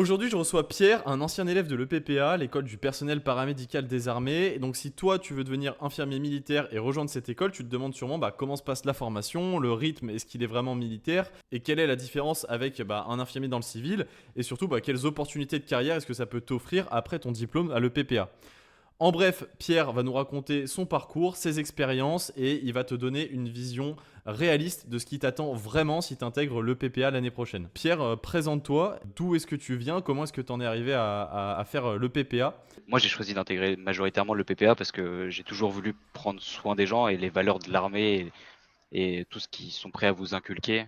Aujourd'hui, je reçois Pierre, un ancien élève de l'EPPA, l'école du personnel paramédical des armées. Et donc, si toi, tu veux devenir infirmier militaire et rejoindre cette école, tu te demandes sûrement comment se passe la formation, le rythme, est-ce qu'il est vraiment militaire, et quelle est la différence avec un infirmier dans le civil, et surtout, quelles opportunités de carrière est-ce que ça peut t'offrir après ton diplôme à l'EPPA. En bref, Pierre va nous raconter son parcours, ses expériences et il va te donner une vision réaliste de ce qui t'attend vraiment si tu intègres le PPA l'année prochaine. Pierre, présente-toi, d'où est-ce que tu viens, comment est-ce que tu en es arrivé à faire le PPA. Moi, j'ai choisi d'intégrer majoritairement le PPA parce que j'ai toujours voulu prendre soin des gens et les valeurs de l'armée et tout ce qu'ils sont prêts à vous inculquer,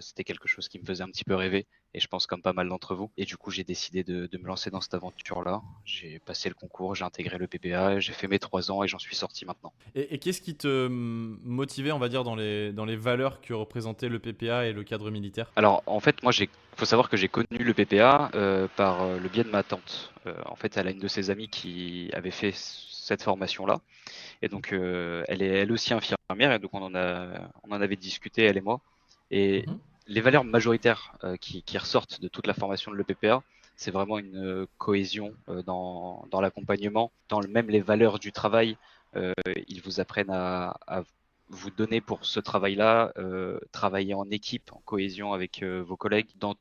c'était quelque chose qui me faisait un petit peu rêver, et je pense comme pas mal d'entre vous. Et du coup, j'ai décidé de me lancer dans cette aventure-là. J'ai passé le concours, j'ai intégré le PPA, j'ai fait mes 3 ans et j'en suis sorti maintenant. Et qu'est-ce qui te motivait, on va dire, dans les valeurs que représentait le PPA et le cadre militaire. Alors, en fait, moi, faut savoir que j'ai connu le PPA par le biais de ma tante. En fait, elle a une de ses amies qui avait fait cette formation-là. Et donc, elle est elle aussi infirmière, et donc on en avait discuté, elle et moi. Et Mhm. les valeurs majoritaires qui ressortent de toute la formation de l'EPPA, c'est vraiment une cohésion dans l'accompagnement, même les valeurs du travail. Ils vous apprennent à vous donner pour ce travail-là, travailler en équipe, en cohésion avec vos collègues. Dans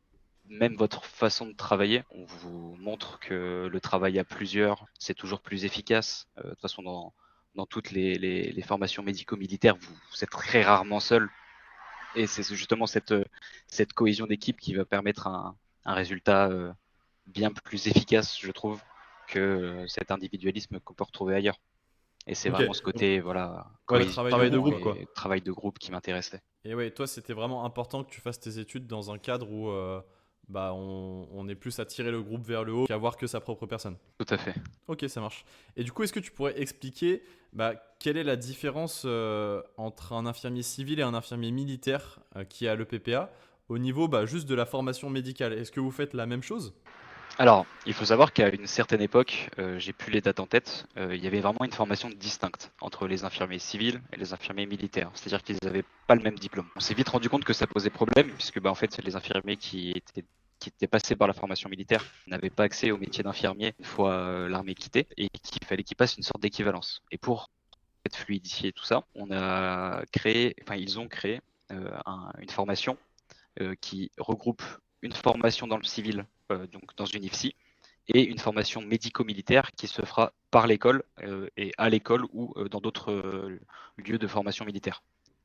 même votre façon de travailler, on vous montre que le travail à plusieurs, c'est toujours plus efficace. De toute façon, dans toutes les formations médico-militaires, vous êtes très rarement seul. Et c'est justement cette cohésion d'équipe qui va permettre un résultat bien plus efficace, je trouve, que cet individualisme qu'on peut retrouver ailleurs. Et c'est Ok, vraiment ce donc côté, voilà, ouais, travail de cohésion groupe quoi. et travail de groupe qui m'intéressait. Et ouais, toi, c'était vraiment important que tu fasses tes études dans un cadre où on est plus à tirer le groupe vers le haut qu'à voir que sa propre personne. Tout à fait. Ok, ça marche. Et du coup, est-ce que tu pourrais expliquer quelle est la différence entre un infirmier civil et un infirmier militaire qui est à l'EPPA au niveau juste de la formation médicale. Est-ce que vous faites la même chose? Alors, il faut savoir qu'à une certaine époque, j'ai plus les dates en tête, il y avait vraiment une formation distincte entre les infirmiers civils et les infirmiers militaires. C'est-à-dire qu'ils n'avaient pas le même diplôme. On s'est vite rendu compte que ça posait problème, puisque en fait, les infirmiers qui étaient passés par la formation militaire n'avaient pas accès au métier d'infirmier une fois l'armée quittée, et qu'il fallait qu'ils passent une sorte d'équivalence. Et pour fluidifier tout ça, ils ont créé une formation qui regroupe une formation dans le civil, donc dans une IFSI, et une formation médico-militaire qui se fera par l'école et à l'école ou dans d'autres lieux de formation militaire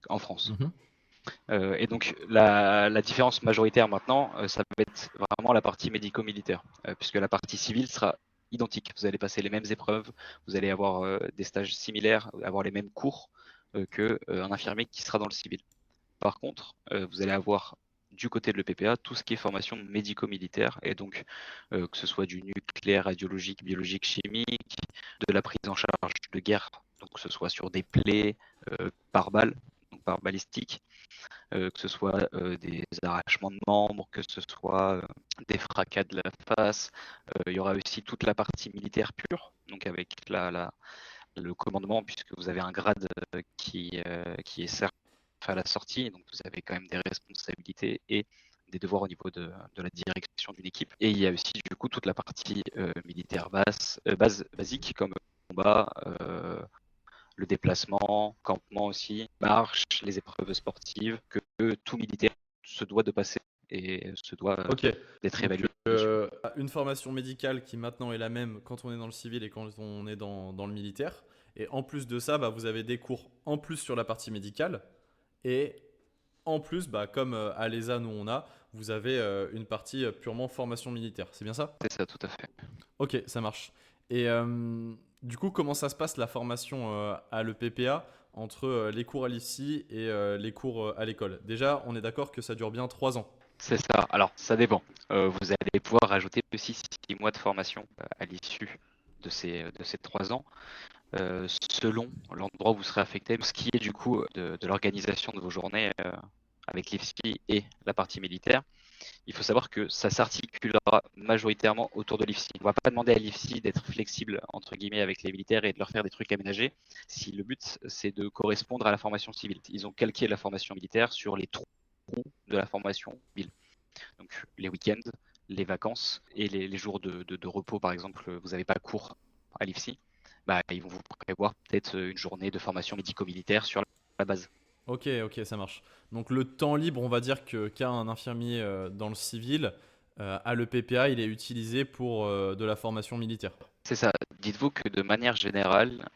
en France. Mhm. Et donc la différence majoritaire maintenant, ça va être vraiment la partie médico-militaire, puisque la partie civile sera identique. Vous allez passer les mêmes épreuves, vous allez avoir des stages similaires, avoir les mêmes cours qu'un infirmier qui sera dans le civil. Par contre, vous allez avoir du côté de l'EPPA tout ce qui est formation médico-militaire, et donc que ce soit du nucléaire, radiologique, biologique, chimique, de la prise en charge de guerre, donc que ce soit sur des plaies par balle, donc par balistique, que ce soit des arrachements de membres, que ce soit des fracas de la face. Il y aura aussi toute la partie militaire pure, donc avec le commandement, puisque vous avez un grade qui est certes à la sortie, donc vous avez quand même des responsabilités et des devoirs au niveau de la direction d'une équipe. Et il y a aussi du coup toute la partie militaire basique, comme combat, le déplacement, campement aussi, marche, les épreuves sportives, que tout militaire se doit de passer et se doit Ok, d'être donc évalué dessus. une formation médicale qui maintenant est la même quand on est dans le civil et quand on est dans le militaire. Et en plus de ça, vous avez des cours en plus sur la partie médicale. Et en plus, comme à l'ESA, nous on a, vous avez une partie purement formation militaire. C'est bien ça? C'est ça, tout à fait. Ok, ça marche. Et du coup, comment ça se passe la formation à l'EPPA entre les cours à l'IFSI et les cours à l'école? Déjà, on est d'accord que ça dure bien 3 ans. C'est ça. Alors, ça dépend. Vous allez pouvoir rajouter aussi 6 mois de formation à l'issue de ces 3 ans, selon l'endroit où vous serez affecté. Ce qui est du coup de l'organisation de vos journées avec l'IFSI et la partie militaire. Il faut savoir que ça s'articulera majoritairement autour de l'IFSI. On ne va pas demander à l'IFSI d'être flexible entre guillemets avec les militaires et de leur faire des trucs aménagés, si le but c'est de correspondre à la formation civile. Ils ont calqué la formation militaire sur les trous de la formation civile. Donc les week-ends, les vacances et les jours de repos, par exemple, vous n'avez pas cours à l'IFSI, bah, ils vont vous prévoir peut-être une journée de formation médico-militaire sur la base. Ok, ok, ça marche. Donc le temps libre, on va dire que qu'a un infirmier dans le civil, à l'EPPA, il est utilisé pour de la formation militaire. C'est ça. Dites-vous que de manière générale,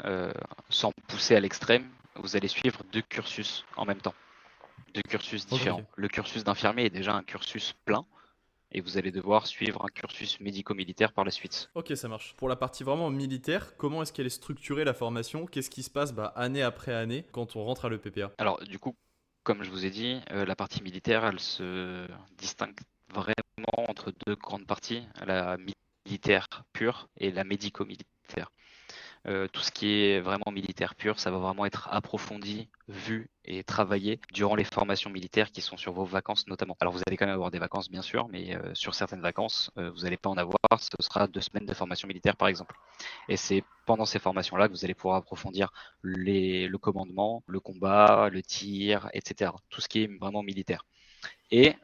sans pousser à l'extrême, vous allez suivre deux cursus en même temps, deux cursus Ok. différents. Le cursus d'infirmier est déjà un cursus plein et vous allez devoir suivre un cursus médico-militaire par la suite. Ok, ça marche. Pour la partie vraiment militaire, comment est-ce qu'elle est structurée la formation? Qu'est-ce qui se passe année après année quand on rentre à l'EPPA? Alors, du coup, comme je vous ai dit, la partie militaire, elle se distingue vraiment entre deux grandes parties, la militaire pure et la médico-militaire. Tout ce qui est vraiment militaire pur, ça va vraiment être approfondi, vu et travaillé durant les formations militaires qui sont sur vos vacances notamment. Alors vous allez quand même avoir des vacances bien sûr, mais sur certaines vacances, vous n'allez pas en avoir. Ce sera 2 semaines de formation militaire par exemple. Et c'est pendant ces formations-là que vous allez pouvoir approfondir le commandement, le combat, le tir, etc. Tout ce qui est vraiment militaire. Et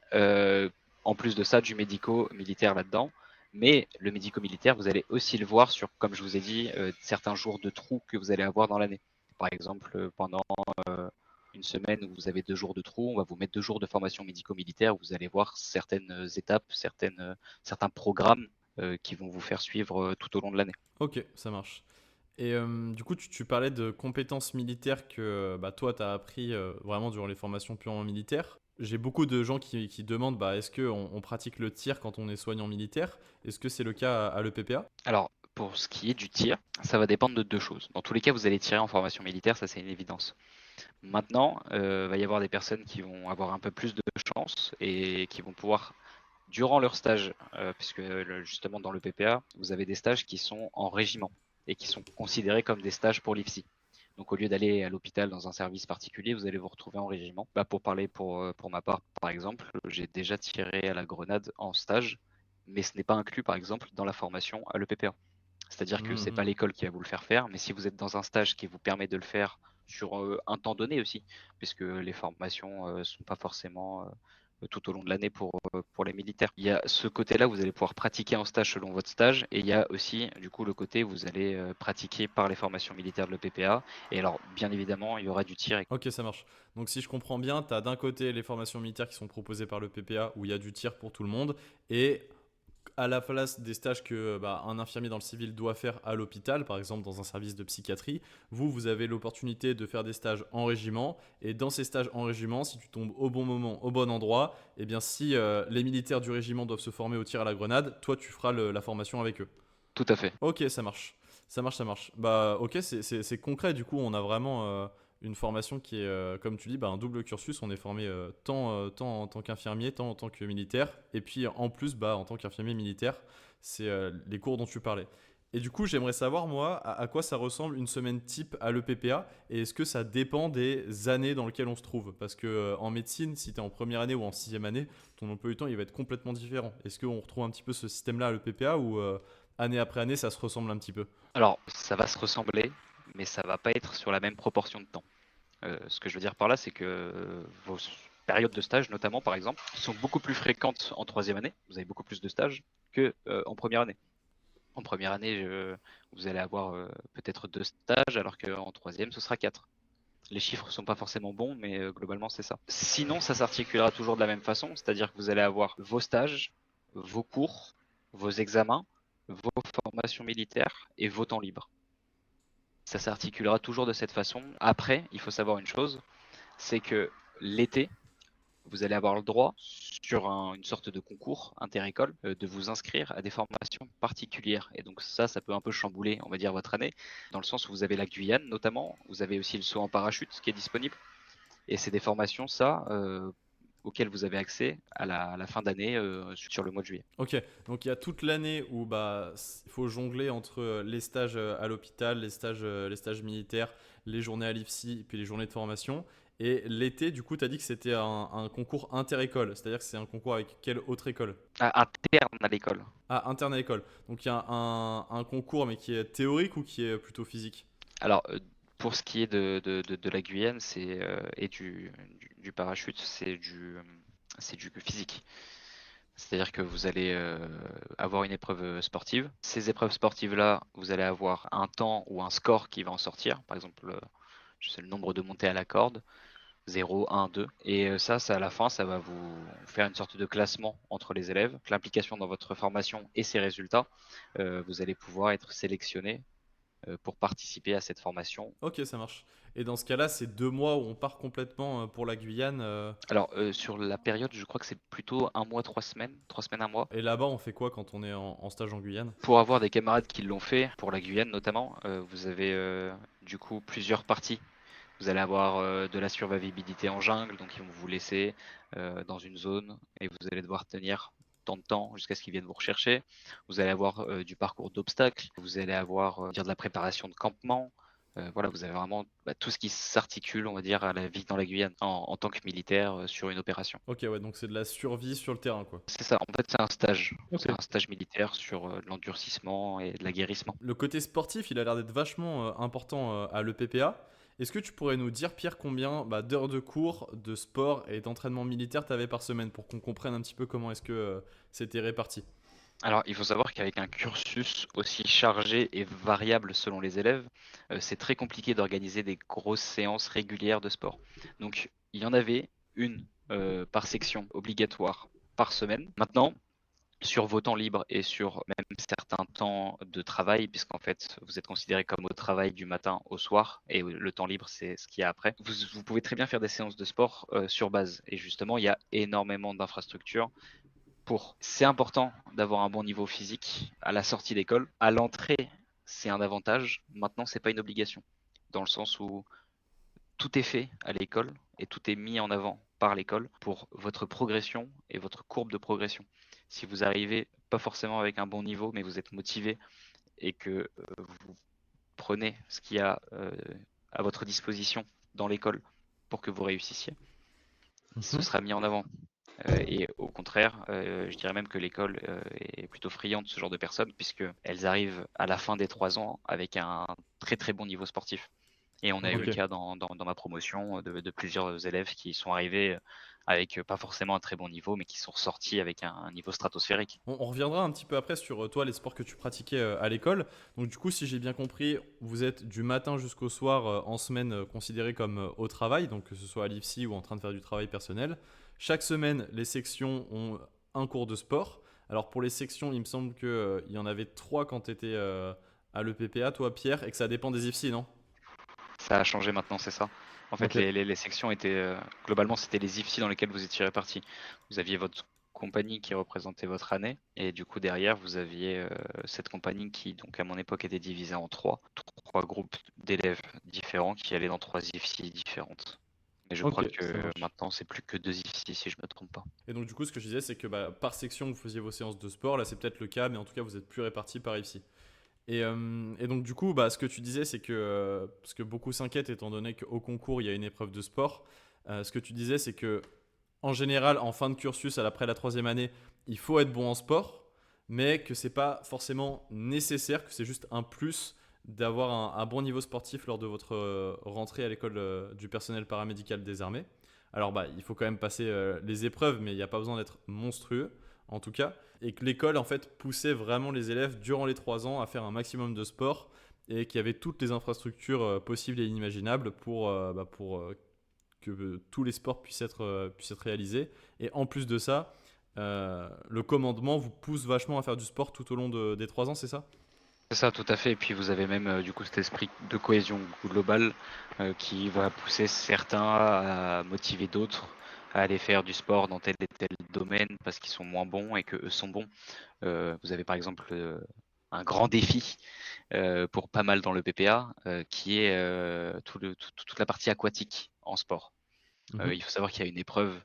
en plus de ça, du médico-militaire là-dedans. Mais le médico-militaire, vous allez aussi le voir sur, comme je vous ai dit, certains jours de trous que vous allez avoir dans l'année. Par exemple, pendant une semaine où vous avez 2 jours de trous, on va vous mettre 2 jours de formation médico-militaire où vous allez voir certaines étapes, certains programmes qui vont vous faire suivre tout au long de l'année. Ok, ça marche. Et du coup, tu parlais de compétences militaires que toi, tu as appris vraiment durant les formations purement militaires. J'ai beaucoup de gens qui demandent est-ce qu'on on pratique le tir quand on est soignant militaire? Est-ce que c'est le cas à l'EPPA? Alors, pour ce qui est du tir, ça va dépendre de deux choses. Dans tous les cas, vous allez tirer en formation militaire, ça c'est une évidence. Maintenant, va y avoir des personnes qui vont avoir un peu plus de chance et qui vont pouvoir, durant leur stage, puisque justement dans le PPA, vous avez des stages qui sont en régiment et qui sont considérés comme des stages pour l'IFSI. Donc au lieu d'aller à l'hôpital dans un service particulier, vous allez vous retrouver en régiment. Pour parler pour ma part, par exemple, j'ai déjà tiré à la grenade en stage, mais ce n'est pas inclus, par exemple, dans la formation à l'EPPA. C'est-à-dire que c'est pas Mhm. l'école qui va vous le faire faire, mais si vous êtes dans un stage qui vous permet de le faire sur un temps donné aussi, puisque les formations sont pas forcément tout au long de l'année pour les militaires. Il y a ce côté-là, vous allez pouvoir pratiquer en stage selon votre stage, et il y a aussi du coup le côté où vous allez pratiquer par les formations militaires de l'EPPA. Et alors, bien évidemment, il y aura du tir. Ok, ça marche. Donc si je comprends bien, tu as d'un côté les formations militaires qui sont proposées par le PPA où il y a du tir pour tout le monde et à la place des stages que un infirmier dans le civil doit faire à l'hôpital, par exemple dans un service de psychiatrie, vous avez l'opportunité de faire des stages en régiment. Et dans ces stages en régiment, si tu tombes au bon moment, au bon endroit, et bien si les militaires du régiment doivent se former au tir à la grenade, toi tu feras la formation avec eux. Tout à fait. Ok, ça marche. Ça marche, ça marche. Ok, c'est concret. Du coup, on a vraiment une formation qui est, comme tu dis, un double cursus. On est formé tant en tant qu'infirmier, tant en tant que militaire. Et puis, en plus, en tant qu'infirmier militaire, c'est les cours dont tu parlais. Et du coup, j'aimerais savoir, moi, à quoi ça ressemble une semaine type à l'EPPA et est-ce que ça dépend des années dans lesquelles on se trouve? Parce que en médecine, si tu es en première année ou en sixième année, ton emploi du temps, il va être complètement différent. Est-ce qu'on retrouve un petit peu ce système-là à l'EPPA ou année après année, ça se ressemble un petit peu? Alors, ça va se ressembler, mais ça va pas être sur la même proportion de temps. Ce que je veux dire par là, c'est que vos périodes de stage, notamment par exemple, sont beaucoup plus fréquentes en troisième année. Vous avez beaucoup plus de stages que en première année. En première année, vous allez avoir peut-être 2 stages, alors qu'en troisième, ce sera 4. Les chiffres sont pas forcément bons, mais globalement, c'est ça. Sinon, ça s'articulera toujours de la même façon, c'est-à-dire que vous allez avoir vos stages, vos cours, vos examens, vos formations militaires et vos temps libres. Ça s'articulera toujours de cette façon. Après, il faut savoir une chose, c'est que l'été, vous allez avoir le droit, sur une sorte de concours inter-école, de vous inscrire à des formations particulières. Et donc ça peut un peu chambouler, on va dire, votre année, dans le sens où vous avez la Guyane notamment, vous avez aussi le saut en parachute qui est disponible. Et c'est des formations, ça, auxquelles vous avez accès à la fin d'année sur le mois de juillet. Ok, donc il y a toute l'année où il faut jongler entre les stages à l'hôpital, les stages militaires, les journées à l'IFSI, et puis les journées de formation. Et l'été, du coup, tu as dit que c'était un concours inter-école, c'est-à-dire que c'est un concours avec quelle autre école? Interne à l'école. Ah, interne à l'école. Donc il y a un concours, mais qui est théorique ou qui est plutôt physique? Alors, pour ce qui est de la Guyane et du parachute, c'est du physique. C'est-à-dire que vous allez avoir une épreuve sportive. Ces épreuves sportives-là, vous allez avoir un temps ou un score qui va en sortir. Par exemple, je sais le nombre de montées à la corde, 0, 1, 2. Et ça à la fin, ça va vous faire une sorte de classement entre les élèves. L'implication dans votre formation et ses résultats, vous allez pouvoir être sélectionné pour participer à cette formation. Ok, ça marche. Et dans ce cas-là, c'est 2 mois où on part complètement pour la Guyane. Alors, sur la période, je crois que c'est plutôt un mois, 3 semaines, 3 semaines, un mois. Et là-bas, on fait quoi quand on est en stage en Guyane? Pour avoir des camarades qui l'ont fait, pour la Guyane notamment, vous avez du coup plusieurs parties. Vous allez avoir de la survivabilité en jungle, donc ils vont vous laisser dans une zone et vous allez devoir tenir tant de temps jusqu'à ce qu'ils viennent vous rechercher. Vous allez avoir du parcours d'obstacles, vous allez avoir de la préparation de campement. Voilà, vous avez vraiment tout ce qui s'articule, on va dire, à la vie dans la Guyane en tant que militaire sur une opération. Ok, ouais, donc c'est de la survie sur le terrain, quoi. C'est ça, en fait, c'est un stage. Ok. C'est un stage militaire sur de l'endurcissement et de l'aguerrissement. Le côté sportif, il a l'air d'être vachement important à l'EPPA. Est-ce que tu pourrais nous dire, Pierre, combien d'heures de cours, de sport et d'entraînement militaire tu avais par semaine pour qu'on comprenne un petit peu comment est-ce que c'était réparti? Alors, il faut savoir qu'avec un cursus aussi chargé et variable selon les élèves, c'est très compliqué d'organiser des grosses séances régulières de sport. Donc, il y en avait une par section obligatoire par semaine. Maintenant, sur vos temps libres et sur même certains temps de travail, puisqu'en fait, vous êtes considéré comme au travail du matin au soir, et le temps libre, c'est ce qu'il y a après. Vous pouvez très bien faire des séances de sport sur base. Et justement, il y a énormément d'infrastructures pour. C'est important d'avoir un bon niveau physique à la sortie d'école. À l'entrée, c'est un avantage. Maintenant, c'est pas une obligation, dans le sens où tout est fait à l'école et tout est mis en avant par l'école pour votre progression et votre courbe de progression. Si vous arrivez pas forcément avec un bon niveau, mais vous êtes motivé et que vous prenez ce qu'il y a à votre disposition dans l'école pour que vous réussissiez, ce Mhm. sera mis en avant. Et au contraire, je dirais même que l'école est plutôt friande de ce genre de personnes, puisqu'elles arrivent à la fin des 3 ans avec un très très bon niveau sportif. Et on a eu le Ok. cas dans ma promotion de plusieurs élèves qui sont arrivés avec pas forcément un très bon niveau, mais qui sont ressortis avec un niveau stratosphérique. On reviendra un petit peu après sur toi, les sports que tu pratiquais à l'école. Donc du coup, si j'ai bien compris, vous êtes du matin jusqu'au soir en semaine considéré comme au travail, donc que ce soit à l'IFSI ou en train de faire du travail personnel. Chaque semaine, les sections ont un cours de sport. Alors pour les sections, il me semble qu'il y en avait 3 quand tu étais à l'EPPA, toi Pierre, et que ça dépend des IFSI, non? Ça a changé maintenant, c'est ça. En fait, Ok. les sections étaient globalement, c'était les IFSI dans lesquels vous étiez répartis. Vous aviez votre compagnie qui représentait votre année, et du coup derrière vous aviez cette compagnie qui, donc à mon époque, était divisée en trois groupes d'élèves différents qui allaient dans 3 IFSI différentes. Mais je Ok, crois ça que marche. maintenant c'est plus que 2 IFSI si je me trompe pas. Et donc du coup, ce que je disais, c'est que par section, vous faisiez vos séances de sport. Là, c'est peut-être le cas, mais en tout cas, vous êtes plus répartis par IFSI. Et donc du coup, ce que tu disais, c'est que, parce que beaucoup s'inquiètent étant donné qu'au concours, il y a une épreuve de sport, ce que tu disais, c'est que en général, en fin de cursus, après la troisième année, il faut être bon en sport, mais que c'est pas forcément nécessaire, que c'est juste un plus d'avoir un bon niveau sportif lors de votre rentrée à l'école du personnel paramédical des armées. Alors il faut quand même passer les épreuves, mais il n'y a pas besoin d'être monstrueux, en tout cas. Et que l'école, en fait, poussait vraiment les élèves durant les 3 ans à faire un maximum de sport et qu'il y avait toutes les infrastructures possibles et inimaginables pour que tous les sports puissent être réalisés. Et en plus de ça, le commandement vous pousse vachement à faire du sport tout au long des 3 ans, c'est ça? C'est ça, tout à fait. Et puis vous avez même du coup cet esprit de cohésion globale qui va pousser certains à motiver d'autres à aller faire du sport dans tel et tel domaine parce qu'ils sont moins bons et que eux sont bons. Vous avez par exemple un grand défi pour pas mal dans le PPA qui est toute la partie aquatique en sport. Mhm. Il faut savoir qu'il y a une épreuve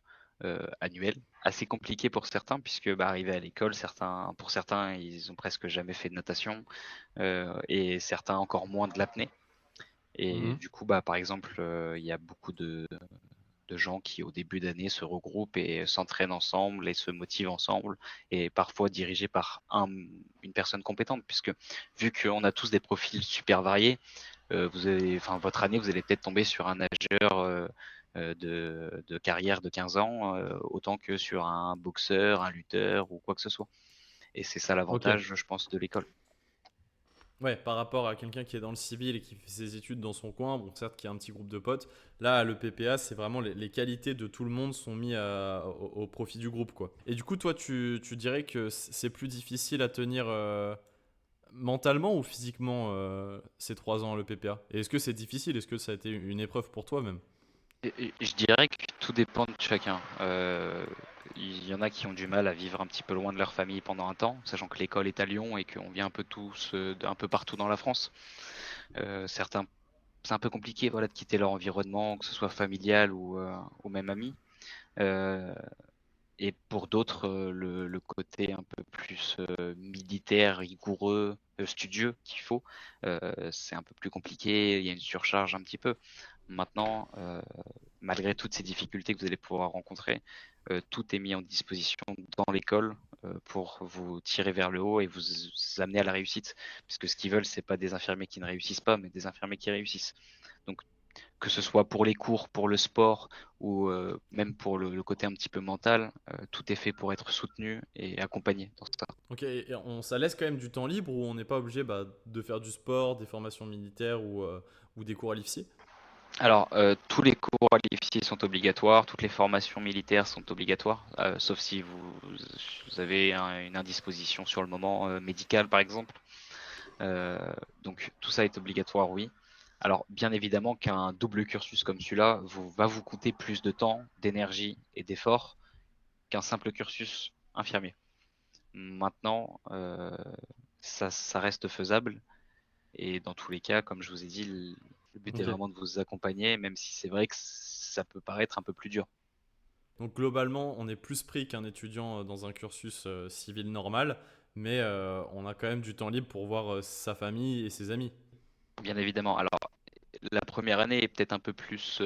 annuelle, assez compliquée pour certains, puisque arrivé à l'école, pour certains, ils ont presque jamais fait de natation, et certains encore moins de l'apnée. Et Mhm. du coup, par exemple, il y a beaucoup de gens qui, au début d'année, se regroupent et s'entraînent ensemble et se motivent ensemble, et parfois dirigés par une personne compétente, puisque vu qu'on a tous des profils super variés, votre année, vous allez peut-être tomber sur un nageur de carrière de 15 ans, autant que sur un boxeur, un lutteur ou quoi que ce soit. Et c'est ça Ok. l'avantage, je pense, de l'école. Ouais, par rapport à quelqu'un qui est dans le civil et qui fait ses études dans son coin, bon, certes, qui a un petit groupe de potes, là, le PPA, c'est vraiment les qualités de tout le monde sont mis au profit du groupe, quoi. Et du coup, toi, tu dirais que c'est plus difficile à tenir mentalement ou physiquement ces 3 ans le PPA? Et est-ce que c'est difficile? Est-ce que ça a été une épreuve pour toi même? Et je dirais que tout dépend de chacun. Il y en a qui ont du mal à vivre un petit peu loin de leur famille pendant un temps, sachant que l'école est à Lyon et qu'on vient un peu tous d'un peu partout dans la France. Certains, c'est un peu compliqué, voilà, de quitter leur environnement, que ce soit familial ou même ami. Euh, et pour d'autres, le côté un peu plus militaire, rigoureux, studieux qu'il faut, c'est un peu plus compliqué. Il y a une surcharge un petit peu. Maintenant, malgré toutes ces difficultés que vous allez pouvoir rencontrer, tout est mis en disposition dans l'école pour vous tirer vers le haut et vous amener à la réussite. Puisque ce qu'ils veulent, c'est pas des infirmiers qui ne réussissent pas, mais des infirmiers qui réussissent. Donc, que ce soit pour les cours, pour le sport ou même pour le côté un petit peu mental, tout est fait pour être soutenu et accompagné dans ça. Ok, et ça laisse quand même du temps libre où on n'est pas obligé de faire du sport, des formations militaires ou des cours à l'IFSI? Alors, tous les cours à l'IFSI sont obligatoires, toutes les formations militaires sont obligatoires, sauf si vous avez une indisposition sur le moment médicale, par exemple. Euh, donc, tout ça est obligatoire, oui. Alors, bien évidemment qu'un double cursus comme celui-là va vous coûter plus de temps, d'énergie et d'efforts qu'un simple cursus infirmier. Maintenant, ça reste faisable. Et dans tous les cas, comme je vous ai dit, le but est Ok. vraiment de vous accompagner, même si c'est vrai que ça peut paraître un peu plus dur. Donc globalement, on est plus pris qu'un étudiant dans un cursus civil normal, mais on a quand même du temps libre pour voir sa famille et ses amis. Bien évidemment. Alors, la première année est peut-être un peu plus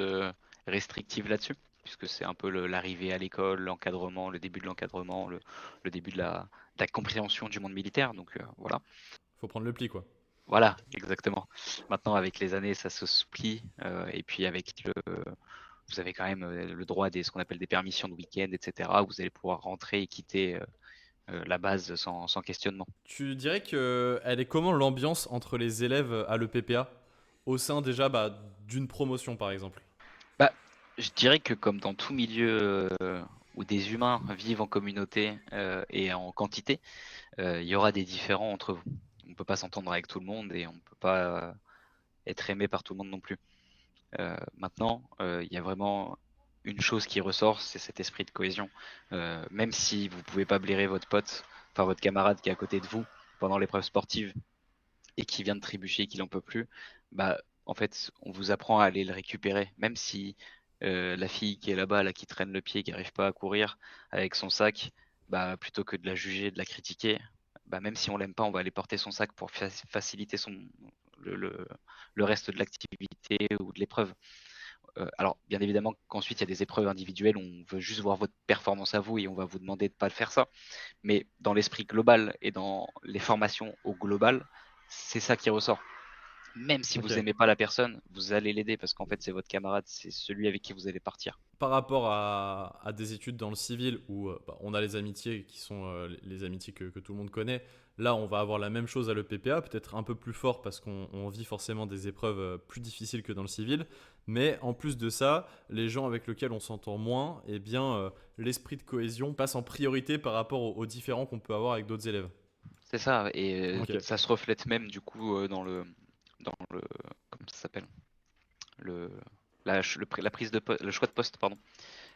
restrictive là-dessus, puisque c'est un peu l'arrivée à l'école, l'encadrement, le début de l'encadrement, le début de la compréhension du monde militaire. Donc voilà. Faut prendre le pli, quoi. Voilà, exactement. Maintenant, avec les années, ça se splie, et puis vous avez quand même le droit ce qu'on appelle des permissions de week-end, etc. Où vous allez pouvoir rentrer et quitter la base sans questionnement. Tu dirais que elle est comment l'ambiance entre les élèves à l'EPPA au sein déjà d'une promotion par exemple? Bah, je dirais que comme dans tout milieu où des humains vivent en communauté et en quantité, il y aura des différends entre vous. On ne peut pas s'entendre avec tout le monde et on ne peut pas être aimé par tout le monde non plus. Maintenant, il y a vraiment une chose qui ressort, c'est cet esprit de cohésion. Même si vous pouvez pas blairer votre pote, enfin votre camarade qui est à côté de vous pendant l'épreuve sportive et qui vient de trébucher et qui n'en peut plus, bah en fait, on vous apprend à aller le récupérer. Même si la fille qui est là-bas, là, qui traîne le pied, qui n'arrive pas à courir avec son sac, bah plutôt que de la juger, de la critiquer, bah même si on l'aime pas, on va aller porter son sac pour faciliter le, le, le reste de l'activité ou de l'épreuve. Alors, bien évidemment qu'ensuite, il y a des épreuves individuelles où on veut juste voir votre performance à vous et on va vous demander de ne pas le faire ça. Mais dans l'esprit global et dans les formations au global, c'est ça qui ressort. Même si Ok. vous aimez pas la personne, vous allez l'aider parce qu'en fait, c'est votre camarade, c'est celui avec qui vous allez partir. Par rapport à des études dans le civil où on a les amitiés qui sont les amitiés que tout le monde connaît, là on va avoir la même chose à l'EPPA, peut-être un peu plus fort parce qu'on vit forcément des épreuves plus difficiles que dans le civil, mais en plus de ça, les gens avec lesquels on s'entend moins, eh bien l'esprit de cohésion passe en priorité par rapport aux différends qu'on peut avoir avec d'autres élèves. C'est ça, et Ok. ça se reflète même du coup dans le, comment ça s'appelle, le, la prise le choix de poste, pardon,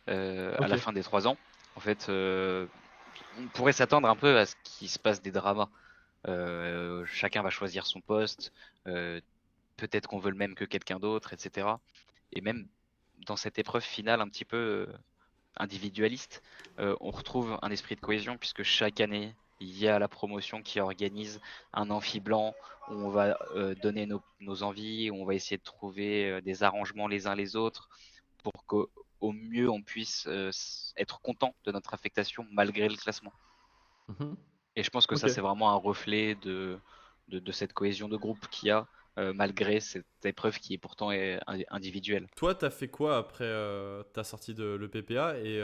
à Ok. la fin des 3 ans. En fait, on pourrait s'attendre un peu à ce qu'il se passe des dramas. Chacun va choisir son poste, euh, peut-être qu'on veut le même que quelqu'un d'autre, etc. Et même dans cette épreuve finale un petit peu individualiste, on retrouve un esprit de cohésion puisque chaque année, il y a la promotion qui organise un amphi blanc où on va donner nos envies, où on va essayer de trouver des arrangements les uns les autres pour qu'au mieux on puisse être content de notre affectation malgré le classement. Mhm. Et je pense que Ok. ça, c'est vraiment un reflet de cette cohésion de groupe qu'il y a. malgré cette épreuve qui est pourtant individuelle. Toi, t'as fait quoi après ta sortie de l'EPPA et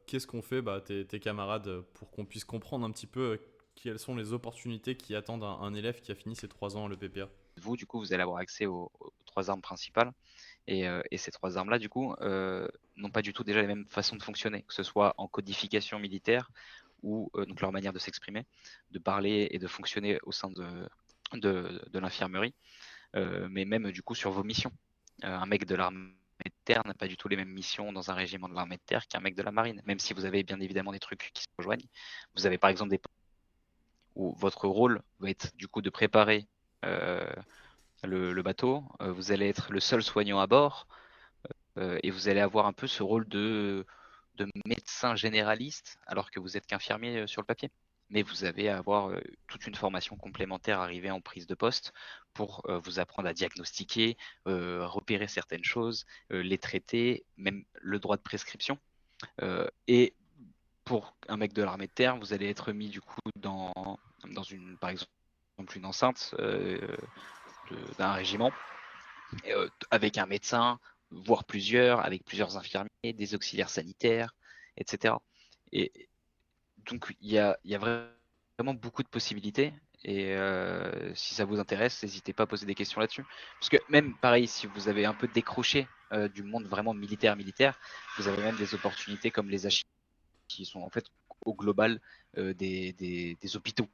qu'est-ce qu'ont fait tes camarades pour qu'on puisse comprendre un petit peu quelles sont les opportunités qui attendent un élève qui a fini ses 3 ans à l'EPPA? Vous, du coup, vous allez avoir accès aux 3 armes principales. Et ces 3 armes-là, du coup, n'ont pas du tout déjà les mêmes façons de fonctionner, que ce soit en codification militaire ou donc leur manière de s'exprimer, de parler et de fonctionner au sein de l'infirmerie, mais même du coup sur vos missions. Un mec de l'armée de terre n'a pas du tout les mêmes missions dans un régiment de l'armée de terre qu'un mec de la marine, même si vous avez bien évidemment des trucs qui se rejoignent. Vous avez par exemple des où votre rôle va être du coup de préparer euh, le bateau, vous allez être le seul soignant à bord, et vous allez avoir un peu ce rôle de médecin généraliste alors que vous êtes qu'infirmier sur le papier. Mais vous avez à avoir toute une formation complémentaire arrivée en prise de poste pour vous apprendre à diagnostiquer, repérer certaines choses, les traiter, même le droit de prescription. Et pour un mec de l'armée de terre, vous allez être mis du coup dans une, par exemple, une enceinte d'un régiment avec un médecin, voire plusieurs, avec plusieurs infirmiers, des auxiliaires sanitaires, etc. Et donc il y a vraiment beaucoup de possibilités. Et si ça vous intéresse, n'hésitez pas à poser des questions là-dessus. Parce que même pareil, si vous avez un peu décroché du monde vraiment militaire, vous avez même des opportunités comme les achis qui sont en fait au global des hôpitaux,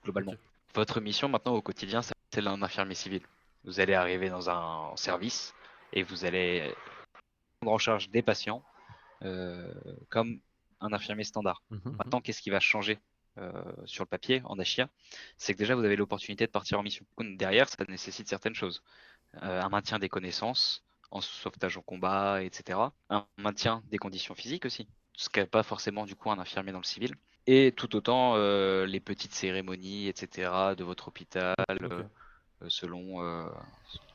globalement. Ok. Votre mission maintenant au quotidien, c'est celle d'un infirmier civil. Vous allez arriver dans un service et vous allez prendre en charge des patients euh, comme un infirmier standard. Mhm. Maintenant, qu'est-ce qui va changer sur le papier en Achia? C'est que déjà, vous avez l'opportunité de partir en mission. Derrière, ça nécessite certaines choses. Un maintien des connaissances en sauvetage au combat, etc. Un maintien des conditions physiques aussi, ce qu'a pas forcément du coup un infirmier dans le civil. Et tout autant les petites cérémonies, etc. de votre hôpital, Ok. selon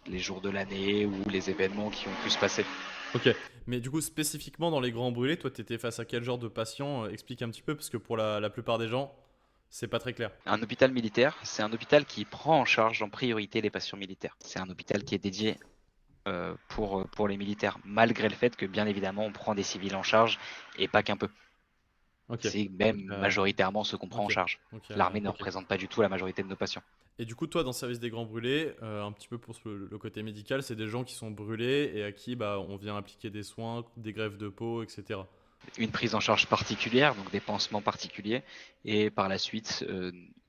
les jours de l'année ou les événements qui ont pu se passer. Ok. Mais du coup, spécifiquement dans les grands brûlés, toi, t'étais face à quel genre de patient? Explique un petit peu, parce que pour la plupart des gens, c'est pas très clair. Un hôpital militaire, c'est un hôpital qui prend en charge en priorité les patients militaires. C'est un hôpital qui est dédié pour les militaires, malgré le fait que bien évidemment on prend des civils en charge et pas qu'un peu. Ok. C'est même Donc, majoritairement ce qu'on prend en ok. charge. Donc, L'armée ne ok. représente pas du tout la majorité de nos patients. Et du coup, toi, dans le service des grands brûlés, un petit peu pour le côté médical, c'est des gens qui sont brûlés et à qui on vient appliquer des soins, des greffes de peau, etc. Une prise en charge particulière, donc des pansements particuliers, et par la suite,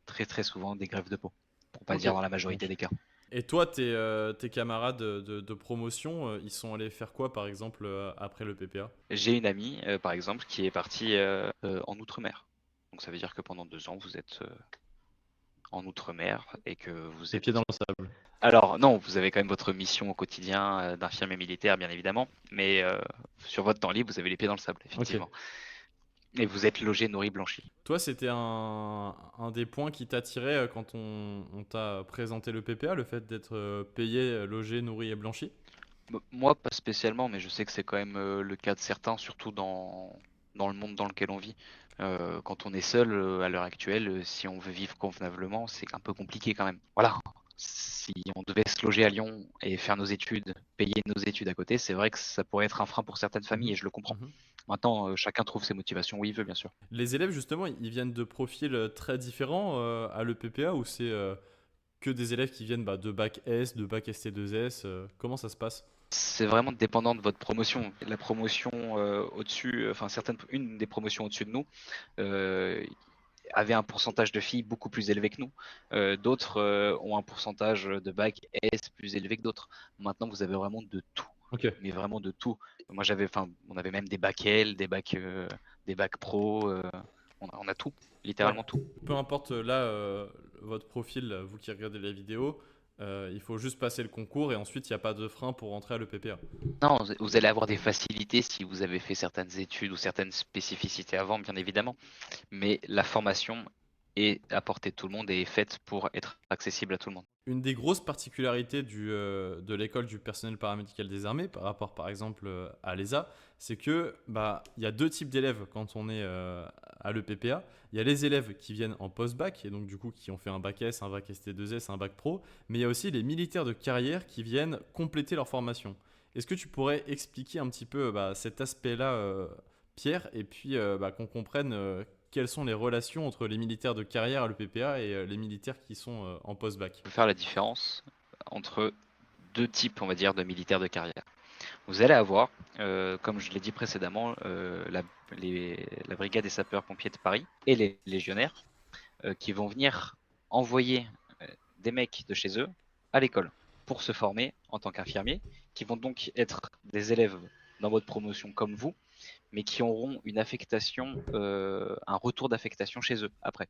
très très souvent des greffes de peau, pour pas Ok, dire dans la ça majorité marche. des cas. Et toi, tes camarades de promotion, ils sont allés faire quoi, par exemple, après le PPA? J'ai une amie, par exemple, qui est partie en Outre-mer. Donc ça veut dire que pendant 2 ans, vous êtes en Outre-mer et que vous Les pieds êtes... dans le sable. Alors non, vous avez quand même votre mission au quotidien d'infirmier militaire, bien évidemment, mais sur votre temps libre, vous avez les pieds dans le sable, Ok. effectivement. Et vous êtes logé, nourri, blanchi. Toi, c'était un des points qui t'attirait quand on t'a présenté le PPA, le fait d'être payé, logé, nourri et blanchi? Moi, pas spécialement, mais je sais que c'est quand même le cas de certains, surtout dans le monde dans lequel on vit. Quand on est seul à l'heure actuelle, si on veut vivre convenablement, c'est un peu compliqué quand même. Voilà. Si on devait se loger à Lyon et faire nos études, payer nos études à côté, c'est vrai que ça pourrait être un frein pour certaines familles Mhm. et je le comprends. Mhm. Maintenant, chacun trouve ses motivations où il veut, bien sûr. Les élèves, justement, ils viennent de profils très différents à l'EPPA ou c'est que des élèves qui viennent de bac S, de bac ST2S comment ça se passe? C'est vraiment dépendant de votre promotion. La promotion au-dessus, enfin une des promotions au-dessus de nous, euh, avait un pourcentage de filles beaucoup plus élevé que nous. D'autres ont un pourcentage de bac S plus élevé que d'autres. Maintenant, vous avez vraiment de tout, Ok. mais vraiment de tout. Moi, on avait même des bacs L, des bacs pro. On a tout, Ouais. littéralement tout. Peu importe là votre profil, vous qui regardez la vidéo, il faut juste passer le concours et ensuite il n'y a pas de frein pour rentrer à l'EPPA. Non, vous allez avoir des facilités si vous avez fait certaines études ou certaines spécificités avant, bien évidemment. Mais la formation est à portée de tout le monde et est faite pour être accessible à tout le monde. Une des grosses particularités de l'école du personnel paramédical des armées par rapport par exemple à l'ESA, c'est que bah il y a deux types d'élèves quand on est à l'EPPA. Il y a les élèves qui viennent en post-bac et donc du coup qui ont fait un bac S, un bac ST2S, un bac pro, mais il y a aussi les militaires de carrière qui viennent compléter leur formation. Est-ce que tu pourrais expliquer un petit peu bah, cet aspect-là, Pierre, et puis bah, qu'on comprenne quelles sont les relations entre les militaires de carrière à l'EPPA et les militaires qui sont en post-bac? On peut faire la différence entre deux types, on va dire, de militaires de carrière. Vous allez avoir, comme je l'ai dit précédemment, la brigade des sapeurs-pompiers de Paris et les légionnaires qui vont venir envoyer des mecs de chez eux à l'école pour se former en tant qu'infirmiers, qui vont donc être des élèves dans votre promotion comme vous, mais qui auront une affectation, un retour d'affectation chez eux après.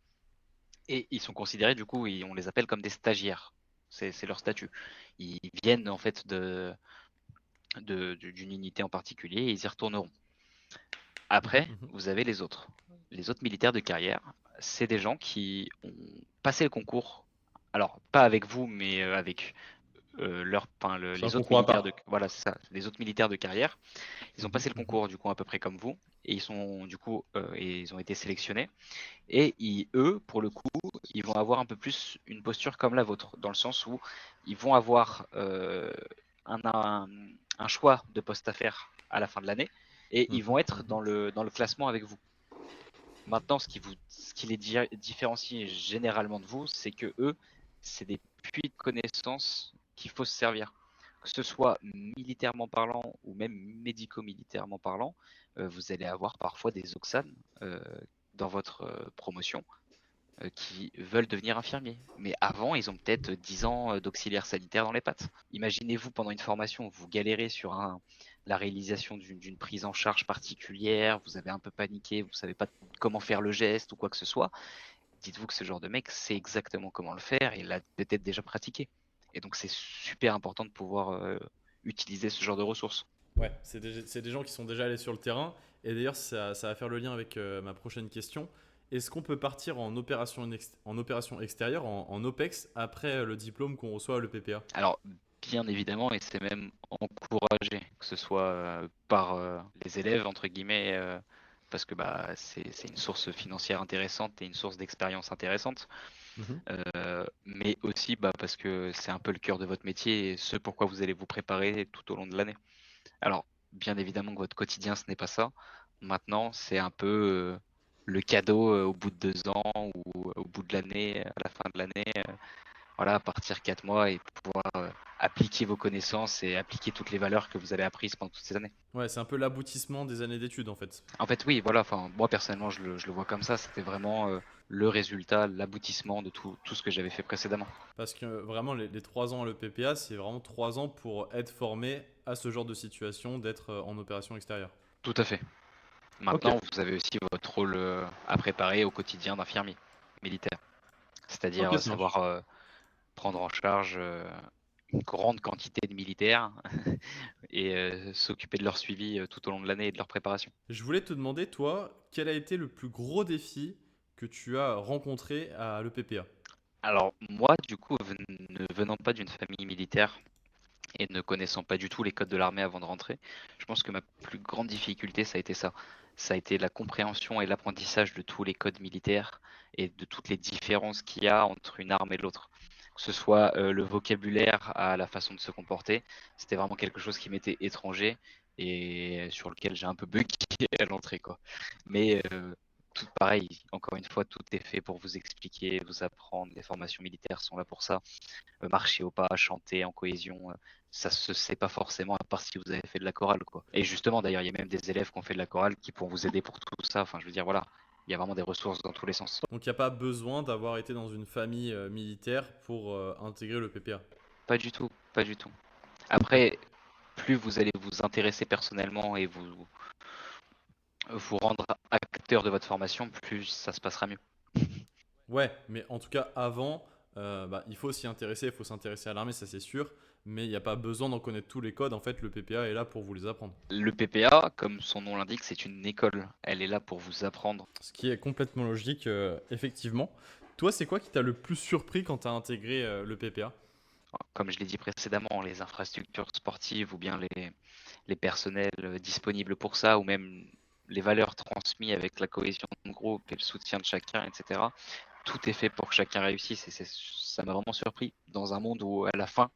Et ils sont considérés, du coup, on les appelle comme des stagiaires. C'est leur statut. Ils viennent en fait d'une unité en particulier et ils y retourneront. Mhm, Après, mhm. vous avez les autres. Les autres militaires de carrière, c'est des gens qui ont passé le concours. Alors, pas avec vous, mais avec C'est un les autres concours à militaires part. voilà, c'est ça, les autres militaires de carrière. Ils ont Mhm, passé le mhm. concours du coup à peu près comme vous, et ils sont du coup, et ils ont été sélectionnés. Et eux, pour le coup, ils vont avoir un peu plus une posture comme la vôtre, dans le sens où ils vont avoir un, un- un choix de poste à faire à la fin de l'année, et ils vont Mhm, être mhm. dans le classement avec vous. Maintenant, ce qui les différencie généralement de vous, c'est que eux, c'est des puits de connaissances qu'il faut se servir. Que ce soit militairement parlant ou même médico-militairement parlant, vous allez avoir parfois des Oxanes dans votre promotion qui veulent devenir infirmiers. Mais avant, ils ont peut-être 10 ans d'auxiliaire sanitaire dans les pattes. Imaginez-vous pendant une formation, vous galérez sur la réalisation d'une prise en charge particulière, vous avez un peu paniqué, vous ne savez pas comment faire le geste ou quoi que ce soit. Dites-vous que ce genre de mec sait exactement comment le faire et l'a peut-être déjà pratiqué. Et donc c'est super important de pouvoir utiliser ce genre de ressources. Ouais, c'est des gens qui sont déjà allés sur le terrain. Et d'ailleurs, ça va faire le lien avec ma prochaine question. Est-ce qu'on peut partir en opération extérieure, en OPEX, après le diplôme qu'on reçoit à l'EPPA? Alors, bien évidemment, et c'est même encouragé, que ce soit par les élèves, entre guillemets, parce que bah, c'est une source financière intéressante et une source d'expérience intéressante, Mhm. mais aussi bah, parce que c'est un peu le cœur de votre métier et ce pourquoi vous allez vous préparer tout au long de l'année. Alors, bien évidemment que votre quotidien, ce n'est pas ça. Maintenant, c'est un peu le cadeau au bout de 2 ans ou au bout de l'année, à la fin de l'année. Voilà, partir 4 mois et pouvoir appliquer vos connaissances et appliquer toutes les valeurs que vous avez apprises pendant toutes ces années. Ouais, c'est un peu l'aboutissement des années d'études en fait. En fait, oui, voilà, enfin, moi personnellement, je le vois comme ça, c'était vraiment le résultat, l'aboutissement de tout ce que j'avais fait précédemment. Parce que vraiment, les 3 ans à l'EPPA, c'est vraiment 3 ans pour être formé à ce genre de situation, d'être en opération extérieure. Tout à fait. Ok. Maintenant, vous avez aussi votre rôle à préparer au quotidien d'infirmier militaire, c'est-à-dire Ok, ça marche. savoir prendre en charge une grande quantité de militaires et s'occuper de leur suivi tout au long de l'année et de leur préparation. Je voulais te demander, toi, quel a été le plus gros défi que tu as rencontré à l'EPPA? Alors moi, du coup, ne venant pas d'une famille militaire et ne connaissant pas du tout les codes de l'armée avant de rentrer, je pense que ma plus grande difficulté, ça a été ça. Ça a été la compréhension et l'apprentissage de tous les codes militaires et de toutes les différences qu'il y a entre une arme et l'autre. Que ce soit le vocabulaire à la façon de se comporter, c'était vraiment quelque chose qui m'était étranger et sur lequel j'ai un peu bugué à l'entrée, quoi. Mais tout pareil, encore une fois, tout est fait pour vous expliquer, vous apprendre. Les formations militaires sont là pour ça. Marcher au pas, chanter en cohésion, ça se sait pas forcément à part si vous avez fait de la chorale, quoi. Et justement, d'ailleurs, il y a même des élèves qui ont fait de la chorale qui pourront vous aider pour tout ça. Enfin, je veux dire, voilà, il y a vraiment des ressources dans tous les sens. Donc il n'y a pas besoin d'avoir été dans une famille militaire pour intégrer le PPA. Pas du tout, pas du tout. Après, plus vous allez vous intéresser personnellement et vous rendre acteur de votre formation, plus ça se passera mieux. Ouais, mais en tout cas, avant, il faut s'y intéresser, il faut s'intéresser à l'armée, ça c'est sûr, mais il n'y a pas besoin d'en connaître tous les codes. En fait, le PPA est là pour vous les apprendre. Le PPA, comme son nom l'indique, c'est une école. Elle est là pour vous apprendre. Ce qui est complètement logique, effectivement. Toi, c'est quoi qui t'a le plus surpris quand tu as intégré le PPA? Comme je l'ai dit précédemment, les infrastructures sportives ou bien les personnels disponibles pour ça, ou même les valeurs transmises avec la cohésion de groupe et le soutien de chacun, etc. Tout est fait pour que chacun réussisse et ça m'a vraiment surpris dans un monde où à la fin,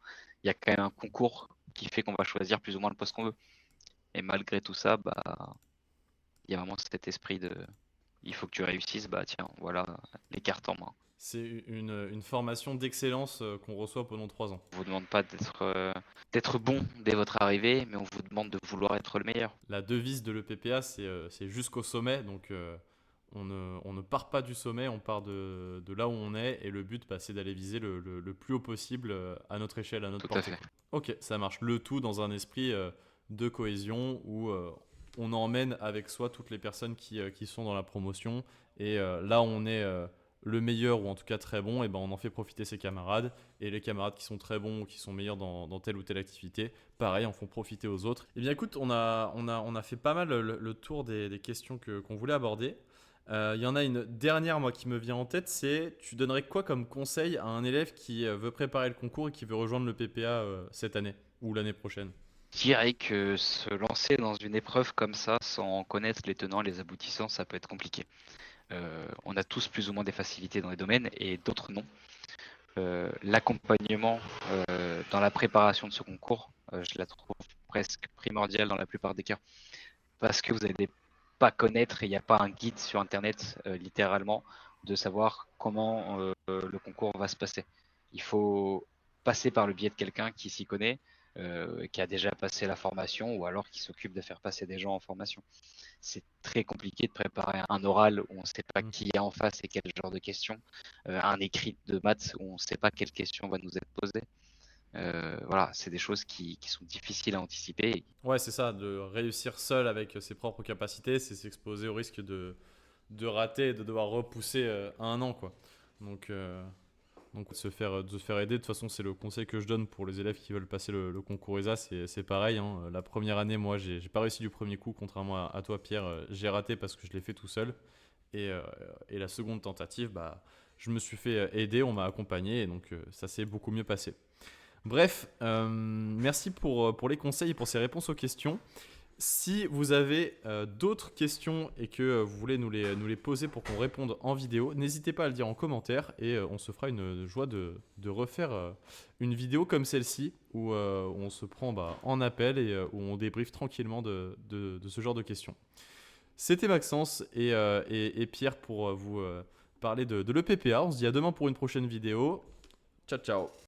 il y a quand même un concours qui fait qu'on va choisir plus ou moins le poste qu'on veut. Et malgré tout ça, il y a vraiment cet esprit de il faut que tu réussisses, bah tiens, voilà les cartes en main. C'est une formation d'excellence qu'on reçoit pendant 3 ans. On vous demande pas d'être bon dès votre arrivée, mais on vous demande de vouloir être le meilleur. La devise de l'EPPA, c'est jusqu'au sommet. Donc, on ne part pas du sommet, on part de là où on est. Et le but, c'est d'aller viser le plus haut possible à notre échelle, à notre Tout à portée. fait. Ok, ça marche. Le tout dans un esprit de cohésion où on emmène avec soi toutes les personnes qui sont dans la promotion. Et là, on est le meilleur ou en tout cas très bon, et ben on en fait profiter ses camarades. Et les camarades qui sont très bons ou qui sont meilleurs dans telle ou telle activité, pareil, en font profiter aux autres. Eh bien écoute, on a fait pas mal le tour des questions qu'on voulait aborder. Il y en a une dernière, moi, qui me vient en tête, c'est tu donnerais quoi comme conseil à un élève qui veut préparer le concours et qui veut rejoindre le PPA cette année ou l'année prochaine? Je dirais que se lancer dans une épreuve comme ça sans connaître les tenants et les aboutissants, ça peut être compliqué. On a tous plus ou moins des facilités dans les domaines et d'autres non. L'accompagnement dans la préparation de ce concours, je la trouve presque primordiale dans la plupart des cas. Parce que vous n'allez pas connaître, et il n'y a pas un guide sur Internet, littéralement, de savoir comment le concours va se passer. Il faut passer par le biais de quelqu'un qui s'y connaît, qui a déjà passé la formation, ou alors qui s'occupe de faire passer des gens en formation. C'est très compliqué de préparer un oral où on ne sait pas qui est en face et quel genre de questions, un écrit de maths où on ne sait pas quelle question va nous être posée. Voilà, c'est des choses qui sont difficiles à anticiper. Ouais, c'est ça, de réussir seul avec ses propres capacités, c'est s'exposer au risque de rater et de devoir repousser à un an, quoi. Donc, de se faire aider, de toute façon, c'est le conseil que je donne pour les élèves qui veulent passer le concours ESA, c'est pareil, hein. La première année, moi, j'ai pas réussi du premier coup, contrairement à toi, Pierre, j'ai raté parce que je l'ai fait tout seul. Et la seconde tentative, je me suis fait aider, on m'a accompagné, et donc ça s'est beaucoup mieux passé. Bref, merci pour les conseils et pour ces réponses aux questions. Si vous avez d'autres questions et que vous voulez nous les poser pour qu'on réponde en vidéo, n'hésitez pas à le dire en commentaire et on se fera une joie de refaire une vidéo comme celle-ci où on se prend en appel et où on débriefe tranquillement de ce genre de questions. C'était Maxence et Pierre pour vous parler de l'EPPA. On se dit à demain pour une prochaine vidéo. Ciao ciao.